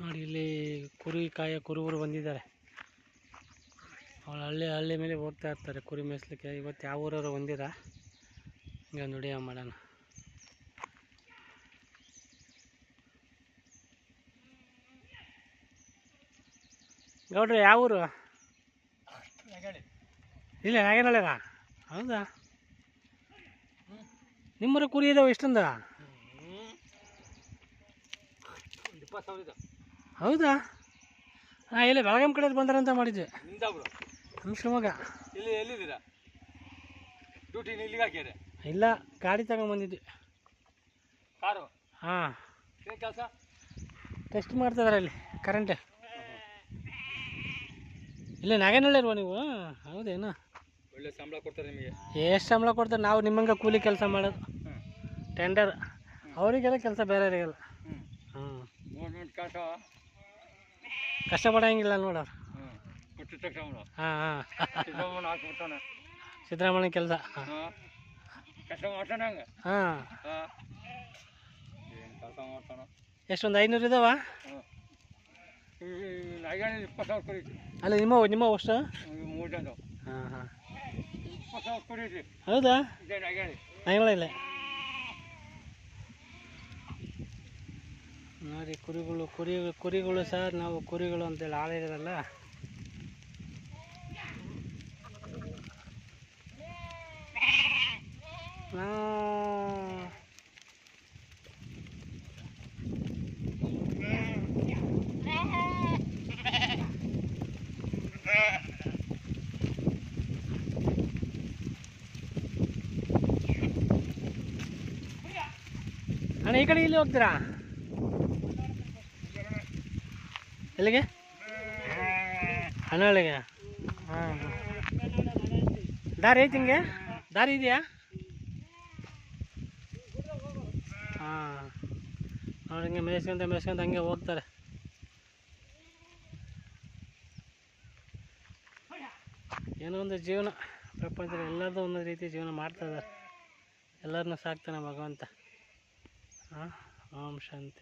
ನೋಡಿ ಇಲ್ಲಿ ಕುರಿ ಕಾಯ ಕುರುಬರು ಬಂದಿದ್ದಾರೆ. ಅವಳು ಹಳ್ಳಿ ಮೇಲೆ ಹೋಗ್ತಾ ಇರ್ತಾರೆ ಕುರಿ ಮೇಯಿಸ್ಲಿಕ್ಕೆ. ಇವತ್ತು ಯಾವ ಊರವರು ಬಂದಿರ ಈಗ ನೋಡಿ ಮಾಡೋಣ. ಗೌಡ್ರಿ ಯಾವ ಊರು? ಇಲ್ಲ ನಾಗೇನಳ್ಳಿರ. ಹೌದಾ? ನಿಮ್ಮೂರ ಕುರಿ ಇದಾವೆ ಎಷ್ಟೊಂದ? ಹೌದಾ? ಹಾಂ, ಇಲ್ಲಿ ಬೆಳಗಾಂ ಕಡೆ ಬಂದಾರಂತ ಮಾಡಿದ್ವಿ. ನಮ್ಮ ಶಿವಮೊಗ್ಗ. ಎಲ್ಲಿದ್ದೀರಾ? ಡ್ಯೂಟಿ ಇಲ್ಲಿಗೆ ಹಾಕಿದ್ರೆ? ಇಲ್ಲ, ಗಾಡಿ ತಗೊಂಡ್ಬಂದಿದ್ವಿ. ಕಾರು? ಹಾಂ. ಏನು ಕೆಲಸ? ಟೆಸ್ಟ್ ಮಾಡ್ತಿದಾರೆ ಇಲ್ಲಿ ಕರೆಂಟ್. ಇಲ್ಲ ನಾಗೇನಳ್ಳಿ ಇಲ್ವಾ ನೀವು? ಹೌದೇನು? ಒಳ್ಳೆ ಸಂಬಳ ಕೊಡ್ತಾರೆ ನಿಮಗೆ? ಎಷ್ಟು ಸಂಬಳ ಕೊಡ್ತಾರೆ? ನಾವು ನಿಮ್ಮಂಗೆ ಕೂಲಿ ಕೆಲಸ ಮಾಡೋದು, ಟೆಂಡರ್. ಅವರಿಗೆಲ್ಲ ಕೆಲಸ ಬೇರೆಯವರಿಗೆಲ್ಲ. ಕೆಲಸ ಕಷ್ಟಪಡೋಂಗಿಲ್ಲ ನೋಡೋರು. ಹಾಂ ಹಾಂ, ಸಿದ್ದರಾಮಯ್ಯ ಕೆಲಸ. ಕಷ್ಟ ಮಾಡ್ತಾನೆ ಹಂಗೆ. ಹಾಂ. ಏನು ಕೆಲಸ ಮಾಡ್ತಾನೆ? ಎಷ್ಟೊಂದು 500 ಇದಾವ? 20,000 ಕೊಡಿದ್ವಿ. ಅಲ್ಲ ನಿಮ್ಮ ಅಷ್ಟು? 3 ಜನ. ಹಾಂ ಹಾಂ. 20,000 ಕೊಡಿದ್ವಿ. ಹೌದಾ? ಇಲ್ಲ ನೋಡಿ ಕುರಿಗಳು ಸರ್. ನಾವು ಕುರಿಗಳು ಅಂತೇಳಿ ಆಳಿರಲ್ಲ. ಅಣ್ಣ ಈ ಕಡೆ ಇಲ್ಲಿ ಹೋಗ್ತೀರಾ? ಎಲ್ಲಿಗೆ? ಹನಹಳ್ಳಿಗೆ. ಹಾಂ. ದಾರಿ ಐತಿ ಹಿಂಗೆ? ದಾರಿ ಇದೆಯಾ? ಹಾಂ. ನೋಡಿ ಹಿಂಗೆ ಮೇಯ್ಸ್ಕೊಂತ ಹಂಗೆ ಹೋಗ್ತಾರೆ. ಏನೋ ಒಂದು ಜೀವನ ಪ್ರಪಂಚದಲ್ಲಿ ಎಲ್ಲರದ್ದು ಒಂದೊಂದು ರೀತಿ ಜೀವನ ಮಾಡ್ತಾ ಇದ್ದಾರೆ. ಎಲ್ಲರನ್ನೂ ಸಾಕ್ತಾನೆ ಭಗವಂತ. ಹಾಂ. ಓಂ ಶಾಂತಿ.